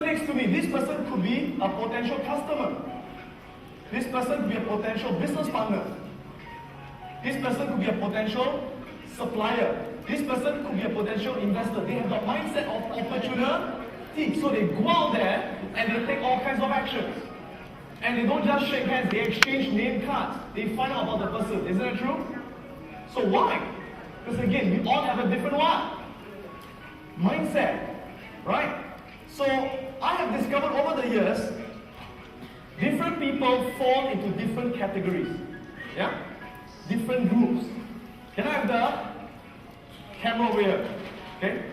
next to me, this person could be a potential customer. This person could be a potential business partner. This person could be a potential supplier. This person could be a potential investor. They have the mindset of opportunity. So they go out there and they take all kinds of actions. And they don't just shake hands, they exchange name cards. They find out about the person. Isn't that true? So why? Because again, we all have a different what? Mindset. Right? So I have discovered over the years, different people fall into different categories. Yeah? Different groups. Can I have the camera over here? Okay?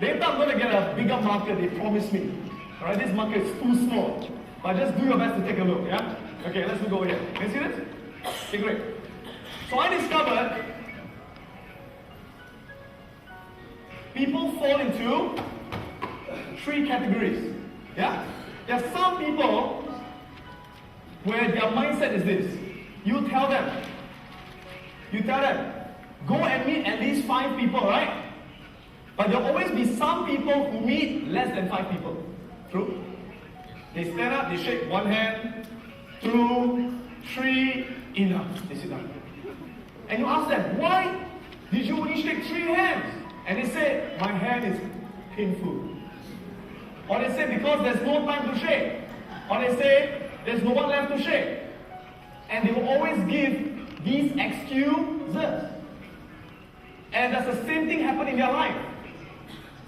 Later I'm going to get a bigger marker, they promised me. Alright, this marker is too small. But just do your best to take a look, yeah? Okay, let's look over here. Can you see this? Okay, great. So I discovered people fall into 3 categories. Yeah? There are some people where their mindset is this. You tell them, go and meet at least 5 people, right? But there will always be some people who meet less than 5 people. True? They stand up, they shake 1 hand, 2, 3, enough. They sit down. And you ask them, why did you only shake 3 hands? And they say, my hand is painful. Or they say, because there's no time to shake. Or they say, there's no one left to shake. And they will always give these excuses. And that's the same thing happen in their life.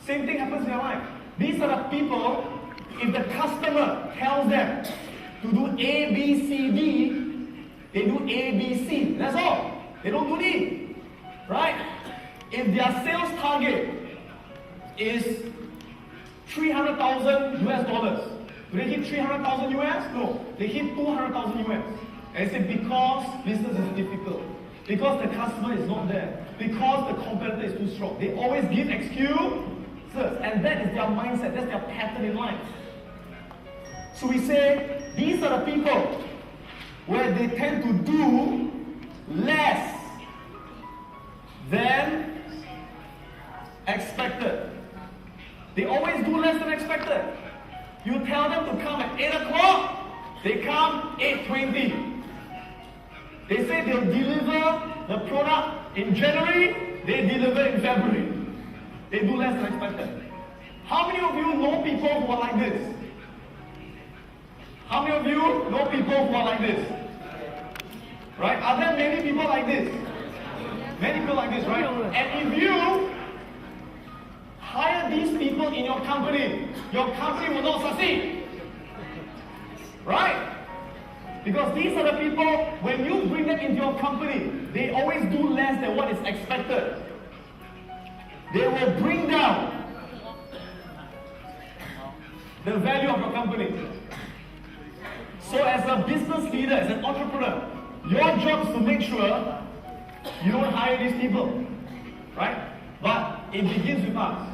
Same thing happens in their life. These are the people, if the customer tells them to do A, B, C, D, they do A, B, C. That's all. They don't do D. Right? If their sales target is 300,000 US dollars, do they hit 300,000 US? No. They hit 200,000 US. And it's because business is difficult. Because the customer is not there. Because the competitor is too strong. They always give excuses. And that is their mindset. That's their pattern in life. So we say, these are the people where they tend to do less than expected. They always do less than expected. You tell them to come at 8 o'clock, they come 8:20. They say they'll deliver the product in January, they deliver in February. They do less than expected. How many of you know people who are like this? How many of you know people who are like this? Right? Are there many people like this? Many people like this, right? And if you hire these people in your company will not succeed. Right? Because these are the people, when you bring them into your company, they always do less than what is expected. They will bring down the value of your company. So as a business leader, as an entrepreneur, your job is to make sure you don't hire these people. Right? But it begins with us.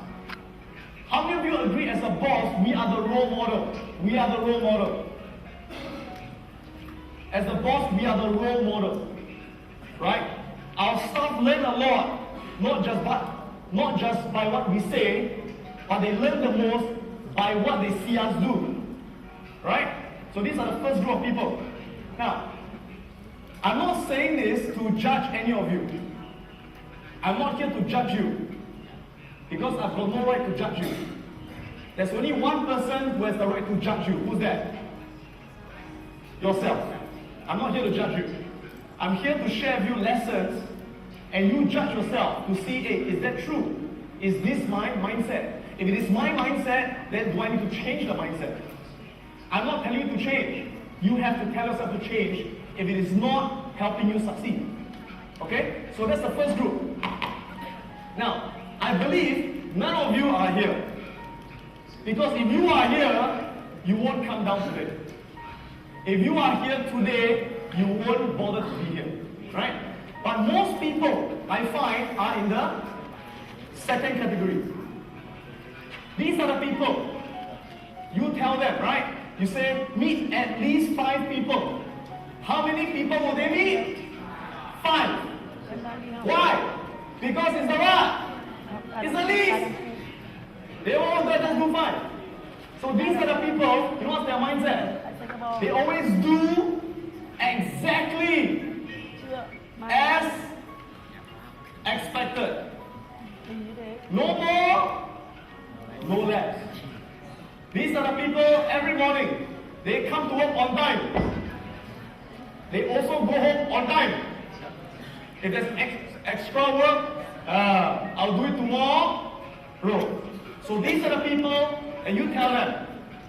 How many of you agree as a boss, we are the role model? We are the role model. As a boss, we are the role model. Right? Our staff learn a lot, not just by what we say, but they learn the most by what they see us do. Right? So these are the first group of people. Now, I'm not saying this to judge any of you. I'm not here to judge you. Because I've got no right to judge you. There's only one person who has the right to judge you. Who's that? Yourself. I'm not here to judge you. I'm here to share with you lessons, and you judge yourself to see, hey, is that true? Is this my mindset? If it is my mindset, then do I need to change the mindset? I'm not telling you to change. You have to tell yourself to change if it is not helping you succeed. Okay? So that's the first group. Now, I believe none of you are here. Because if you are here, you won't come down today. If you are here today, you won't bother to be here. Right? But most people, I find, are in the second category. These are the people. You tell them, right? You say, meet at least 5 people. How many people will they meet? 5. Why? Because it's the what? It's the least. They all got just do 5. So these are the people, you know what's their mindset? They always do exactly as expected. No more, no less. These are the people every morning. They come to work on time. They also go home on time. If there's extra work, I'll do it tomorrow. So these are the people, and you tell them,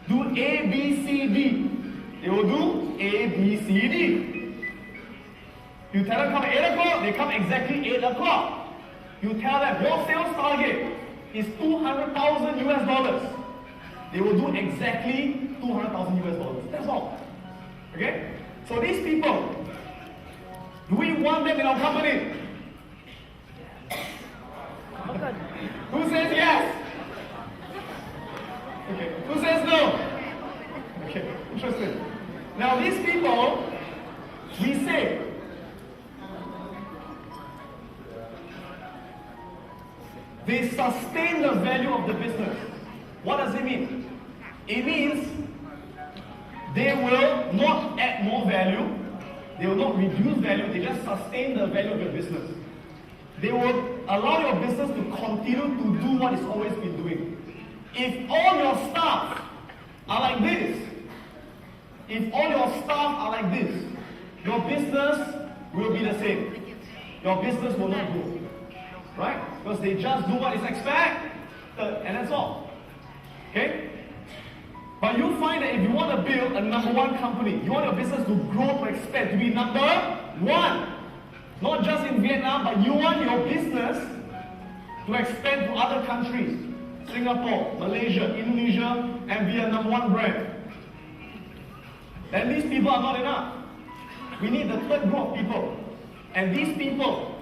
do A, B, C, D. They will do A, B, C, D. You tell them come at 8 o'clock, they come exactly 8 o'clock. You tell them your sales target is 200,000 US dollars. They will do exactly 200,000 US dollars. That's all. Okay? So these people, do we want them in our company? Who says yes? Okay. Who says no? Okay. Interesting. Now these people, we say, they sustain the value of the business. What does it mean? It means they will not add more value, they will not reduce value, they just sustain the value of your business. They will allow your business to continue to do what it's always been doing. If all your staff are like this, your business will be the same. Your business will not grow. Right? Because they just do what is expected, and that's all. Okay? But you find that if you want to build a number one company, you want your business to grow, to expand, to be number one, not just in Vietnam, but you want your business to expand to other countries, Singapore, Malaysia, Indonesia, and be a number one brand. Then these people are not enough. We need the third group of people. And these people,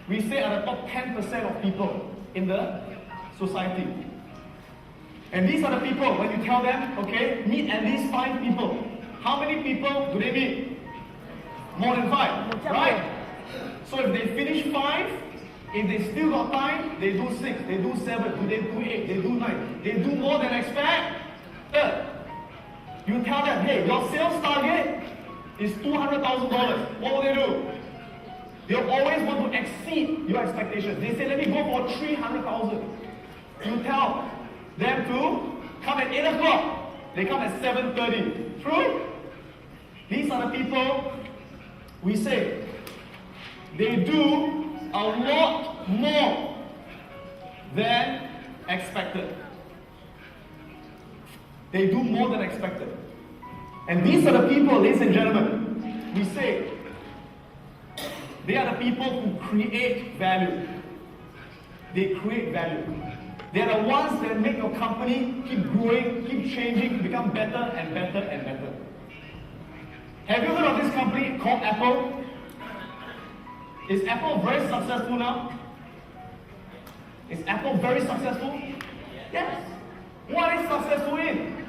we say, are the top 10% of people in the society. And these are the people, when you tell them, okay, meet at least 5 people. How many people do they meet? More than 5, right? So if they finish 5, if they still got time, they do 6, they do 7, they do 8, they do 9. They do more than expected. You tell them, hey, your sales target is $200,000. What will they do? They'll always want to exceed your expectations. They say, let me go for 300,000. You tell them to come at 8 o'clock. They come at 7:30. True? These are the people we say they do a lot more than expected. They do more than expected. And these are the people, ladies and gentlemen, we say they are the people who create value. They create value. They are the ones that make your company keep growing, keep changing, become better and better and better. Have you heard of this company called Apple? Is Apple very successful now? Is Apple very successful? Yes. What is successful in?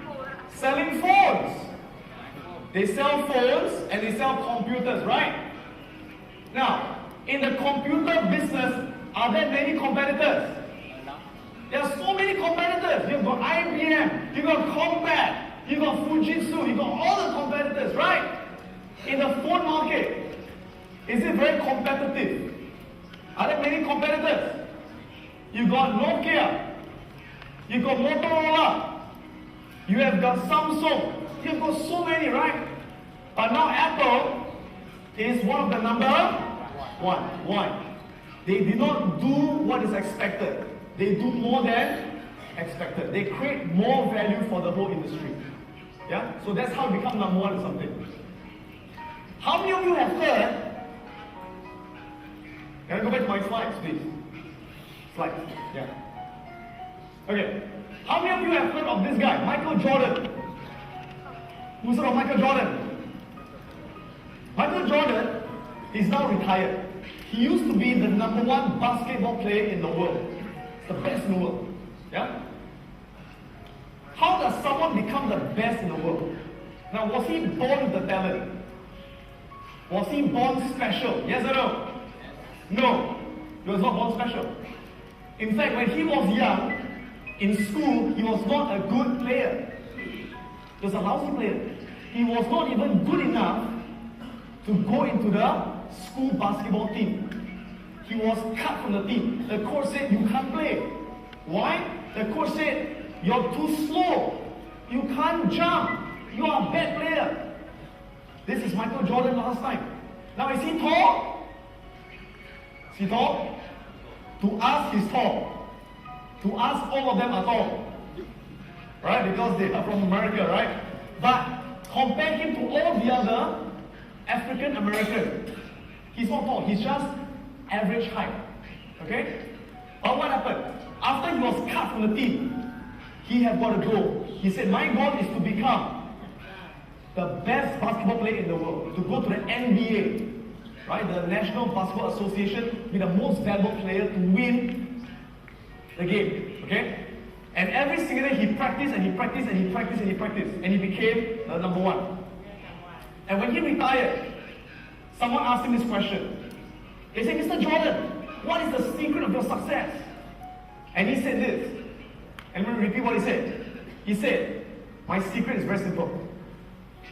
Selling phones. They sell phones and they sell computers, right? Now, in the computer business, are there many competitors? There are so many competitors. You've got IBM, you've got Compaq, you've got Fujitsu, you've got all the competitors, right? In the phone market, is it very competitive? Are there many competitors? You've got Nokia, you've got Motorola, you have got Samsung, you've got so many, right? But now Apple is one of the number one. Why? They did not do what is expected. They do more than expected. They create more value for the whole industry. Yeah? So that's how you become number one in something. How many of you have heard? Can I go back to my slides, please? Slides. Yeah. Okay. How many of you have heard of this guy, Michael Jordan? Who's heard of Michael Jordan? Michael Jordan is now retired. He used to be the number one basketball player in the world. The best in the world. Yeah? How does someone become the best in the world? Now, was he born with the talent? Was he born special? Yes or no? No. He was not born special. In fact, when he was young, in school, he was not a good player. He was a lousy player. He was not even good enough to go into the school basketball team. He was cut from the team. The coach said, you can't play. Why? The coach said, you're too slow. You can't jump. You are a bad player. This is Michael Jordan last time. Now, is he tall? Is he tall? To us, he's tall. To us, all of them are tall. Right? Because they are from America, right? But compare him to all the other African Americans. He's not tall. He's just average height. Okay? But what happened? After he was cut from the team, he had got a goal. He said, my goal is to become the best basketball player in the world. To go to the NBA, right? The National Basketball Association, be the most valuable player to win the game. Okay? And every single day he practiced and he practiced and he practiced and he practiced. And he became the number one. And when he retired, someone asked him this question. They said, Mr. Jordan, what is the secret of your success? And he said this. And I'm going to repeat what he said. He said, my secret is very simple.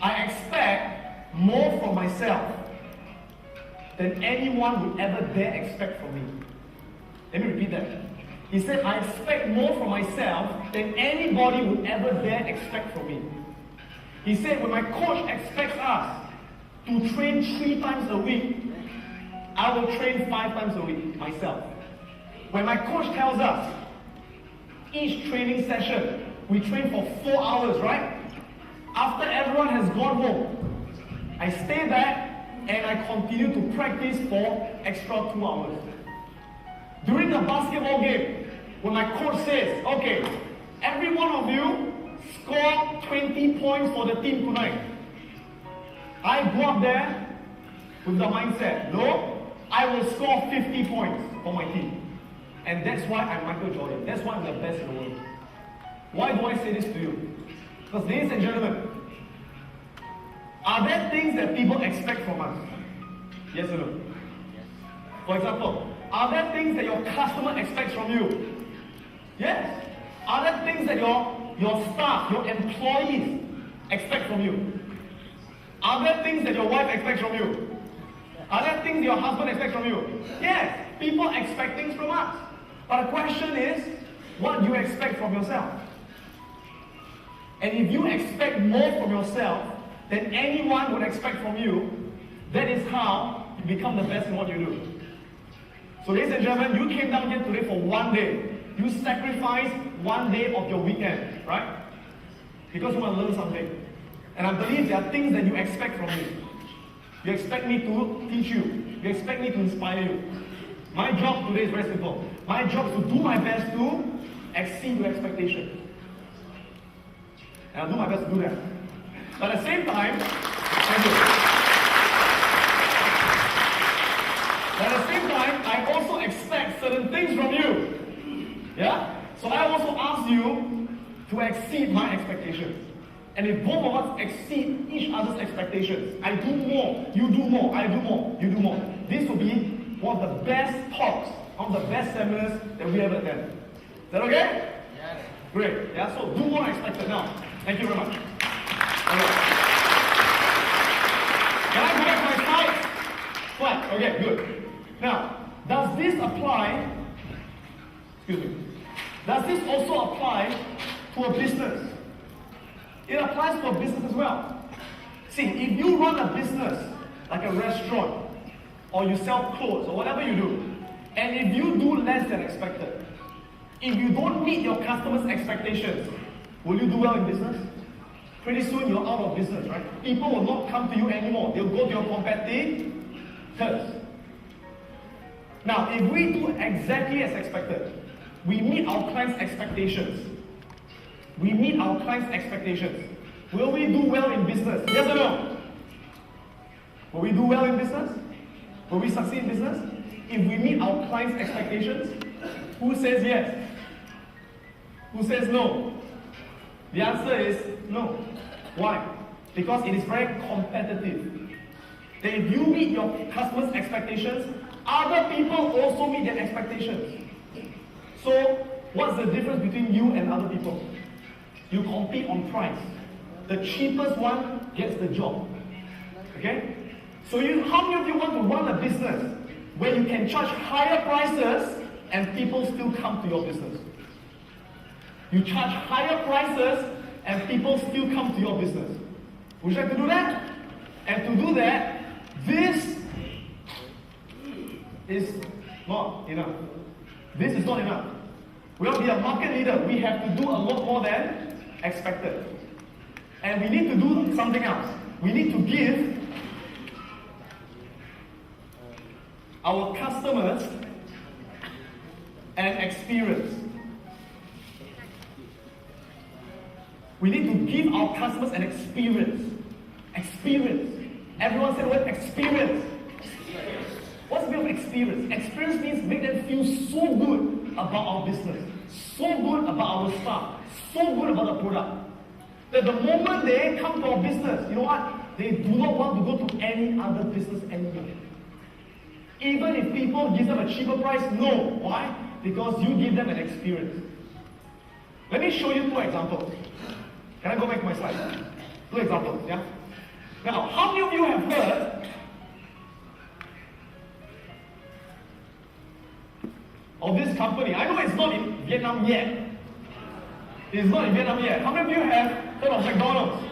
I expect more from myself than anyone would ever dare expect from me. Let me repeat that. He said, I expect more from myself than anybody would ever dare expect from me. He said, when my coach expects us to train 3 times a week, I will train 5 times a week myself. When my coach tells us, each training session, we train for 4 hours, right? After everyone has gone home, I stay back and I continue to practice for extra 2 hours. During the basketball game, when my coach says, okay, every one of you score 20 points for the team tonight. I go up there with the mindset, no, I will score 50 points for my team. And that's why I'm Michael Jordan. That's why I'm the best in the world. Why do I say this to you? Because ladies and gentlemen, are there things that people expect from us? Yes or no? For example, are there things that your customer expects from you? Yes. Are there things that your staff, your employees expect from you? Are there things that your wife expects from you? Are there things your husband expects from you? Yes. People expect things from us. But the question is, what do you expect from yourself? And if you expect more from yourself than anyone would expect from you, that is how you become the best in what you do. So ladies and gentlemen, you came down here today for 1 day. You sacrificed 1 day of your weekend, right? Because you want to learn something. And I believe there are things that you expect from me. You expect me to teach you. You expect me to inspire you. My job today is very simple. My job is to do my best to exceed your expectation. And I'll do my best to do that. But at the same time, thank you. But at the same time, I also expect certain things from you. Yeah? So I also ask you to exceed my expectations. And if both of us exceed each other's expectations, I do more, you do more, I do more, you do more. This will be one of the best talks, one of the best seminars that we ever attended. Is that okay? Yes. Great. Yeah, so do more expected now. Thank you very much. Okay. Can I go back to my slides? Flat. Okay, good. Now, does this apply, excuse me, does this also apply to a business? It applies to a business as well. See, if you run a business, like a restaurant, or you sell clothes, or whatever you do, and if you do less than expected, if you don't meet your customers' expectations, will you do well in business? Pretty soon you're out of business, right? People will not come to you anymore. They'll go to your competitors. Now, if we do exactly as expected, we meet our clients' expectations. We meet our clients' expectations. Will we do well in business? Yes or no? Will we do well in business? Will we succeed in business? If we meet our clients' expectations, who says yes? Who says no? The answer is no. Why? Because it is very competitive. That if you meet your customers' expectations, other people also meet their expectations. So, what's the difference between you and other people? You compete on price. the cheapest one gets the job. Okay? So how many of you want to run a business where you can charge higher prices and people still come to your business? You charge higher prices and people still come to your business. Would you like to do that? And to do that, this is not enough. This is not enough. We want to be a market leader. We have to do a lot more than expected. And we need to do something else. We need to give our customers an experience. We need to give our customers an experience. Experience. Everyone say the word experience. What's the meaning of experience? Experience means make them feel so good about our business, so good about our staff, so good about the product, that the moment they come to our business, you know what? They do not want to go to any other business anymore. Even if people give them a cheaper price, no. Why? Because you give them an experience. Let me show you two examples. Can I go back to my slide? Two examples, yeah? Now, how many of you have heard of this company? I know it's not in Vietnam yet. It's not in Vietnam yet. How many of you have heard of McDonald's?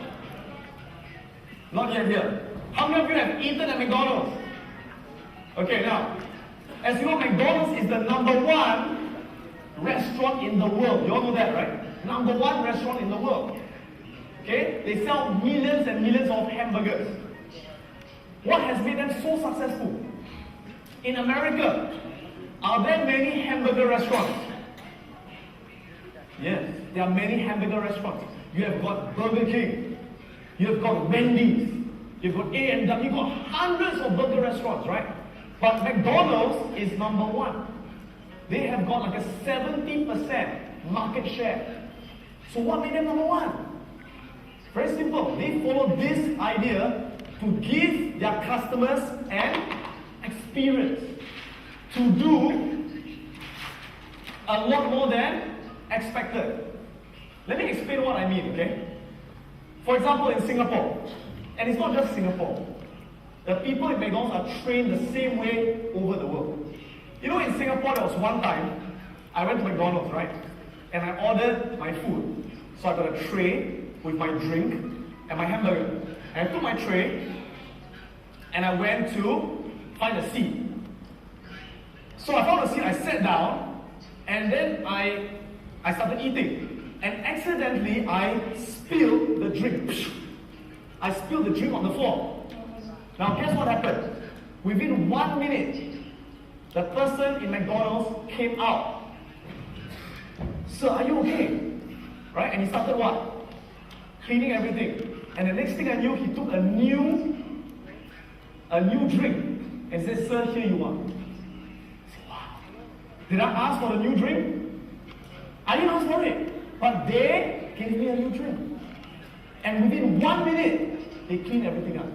Not yet here. How many of you have eaten at McDonald's? Okay, now, as you know, McDonald's is the #1 restaurant in the world. You all know that, right? #1 restaurant in the world. Okay? They sell millions and millions of hamburgers. What has made them so successful? In America, are there many hamburger restaurants? Yes, there are many hamburger restaurants. You have got Burger King, you have got Wendy's, you've got A&W, you've got hundreds of burger restaurants, right? But McDonald's is #1. They have got like a 70% market share. So what made them #1? Very simple. They follow this idea to give their customers an experience, to do a lot more than expected. Let me explain what I mean, okay? For example, in Singapore, and it's not just Singapore, the people in McDonald's are trained the same way over the world. You know, in Singapore, there was one time, I went to McDonald's, right? And I ordered my food. So I got a tray with my drink and my hamburger. And I took my tray and I went to find a seat. So I found a seat, I sat down, and then I started eating. And accidentally, I spilled the drink. I spilled the drink on the floor. Now, guess what happened? Within 1 minute, the person in McDonald's came out. Sir, are you okay? Right? And he started what? Cleaning everything. And the next thing I knew, he took a new drink and said, sir, here you are. I said, wow. Did I ask for a new drink? I didn't ask for it. But they gave me a new drink. And within 1 minute, they cleaned everything up.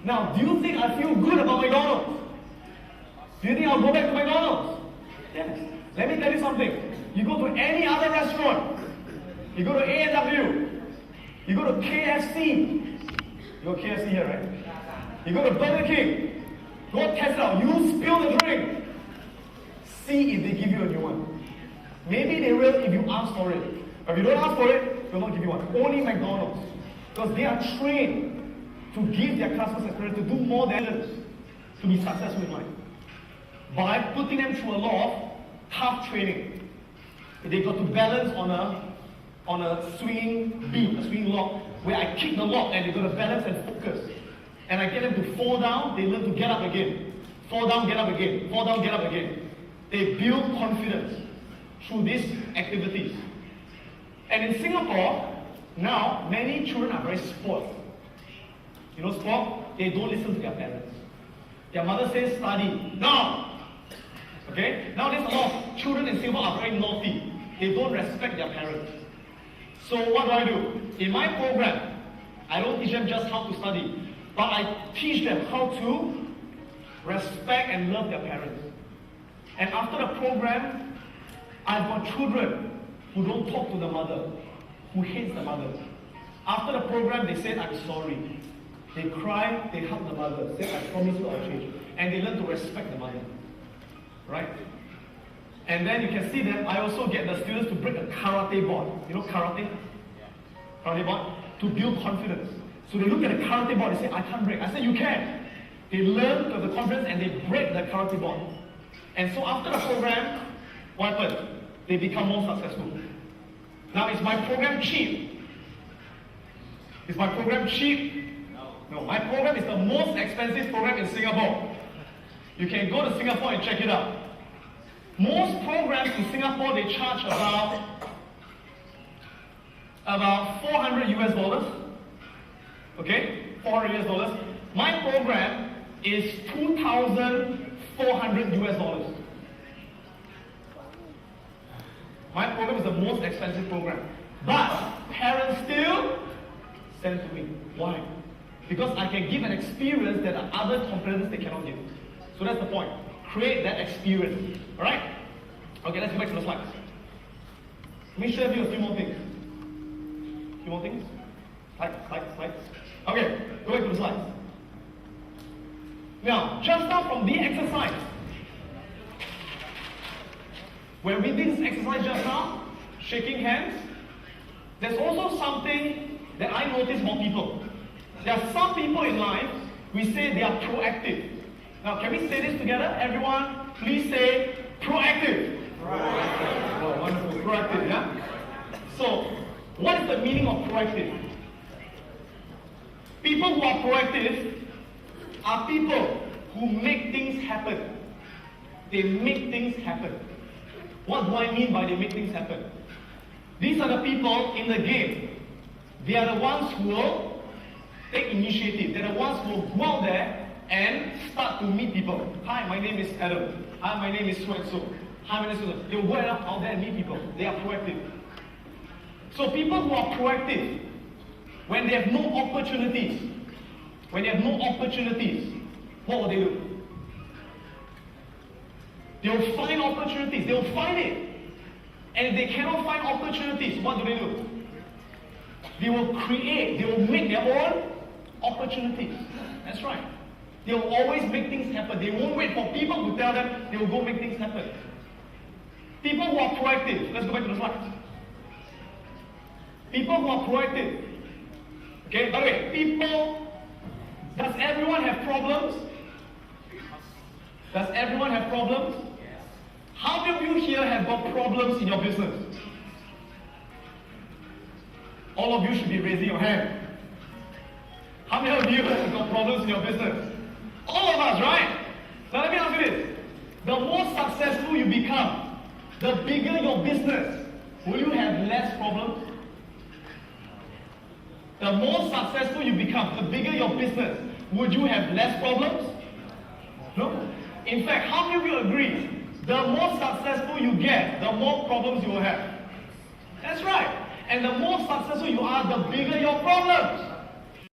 Now, do you think I feel good about McDonald's? Do you think I'll go back to McDonald's? Yes. Let me tell you something. You go to any other restaurant, you go to A&W, you go to KFC. You go to KFC here, right? You go to Burger King. Go test it out. You spill the drink. See if they give you a new one. Maybe they will if you ask for it. But if you don't ask for it, they'll not give you one. Only McDonald's. Because they are trained to give their customers experience, to do more than others, to be successful in life. By putting them through a lot of tough training. They got to balance on a swinging beam, a swinging lock, where I kick the lock and they got to balance and focus. And I get them to fall down, they learn to get up again. Fall down, get up again. Fall down, get up again. They build confidence through these activities. And in Singapore, now, many children are very spoiled. You know, spoiled? They don't listen to their parents. Their mother says, study. Now! Okay? Now there's a lot of children in Singapore are very naughty. They don't respect their parents. So what do? In my program, I don't teach them just how to study, but I teach them how to respect and love their parents. And after the program, I've got children who don't talk to the mother, who hates the mother. After the program, they said, I'm sorry. They cried, they hugged the mother, said, I promise you I'll change. And they learned to respect the mother. Right? And then you can see that I also get the students to break a karate board. You know karate? Karate board? To build confidence. So they look at the karate board, they say, I can't break. I said, you can. They learn to have the confidence and they break the karate board. And so after the program, what happened? They become more successful. Now, is my program cheap? Is my program cheap? No, my program is the most expensive program in Singapore. You can go to Singapore and check it out. Most programs in Singapore, they charge about 400 US dollars. Okay? 400 US dollars. My program is 2,400 US dollars. My program is the most expensive program. But parents still send to me. Why? Because I can give an experience that other competitors they cannot give. So that's the point. Create that experience. Alright? Okay, let's go back to the slides. Let me share with you a few more things. Few more things? Slides. Okay, go back to the slides. Now, just now from the exercise, when we did this exercise just now, shaking hands, there's also something that I notice about people. There are some people in life, we say they are proactive. Now, can we say this together? Everyone, please say proactive. Proactive. Oh, wonderful. Proactive, yeah? So, what is the meaning of proactive? People who are proactive are people who make things happen. They make things happen. What do I mean by they make things happen? These are the people in the game. They are the ones who will take initiative. They're the ones who will go out there and start to meet people. Hi, my name is Adam. Hi, my name is so-and-so. Hi, my name is so-and-so. They will go out there and meet people. They are proactive. So people who are proactive, when they have no opportunities, what will they do? They will find opportunities. They will find it. And if they cannot find opportunities, what do? They will create. They will make their own opportunities. That's right. They will always make things happen. They won't wait for people to tell them. They will go make things happen. People who are proactive. Let's go back to the slides. People who are proactive. Okay, by the way, people, does everyone have problems? Does everyone have problems? How many of you here have got problems in your business? All of you should be raising your hand. How many of you have got problems in your business? All of us, right? Now let me ask you this. The more successful you become, the bigger your business, will you have less problems? The more successful you become, the bigger your business, would you have less problems? No. In fact, how many of you agree? The more successful you get, the more problems you will have. That's right. And the more successful you are, the bigger your problems.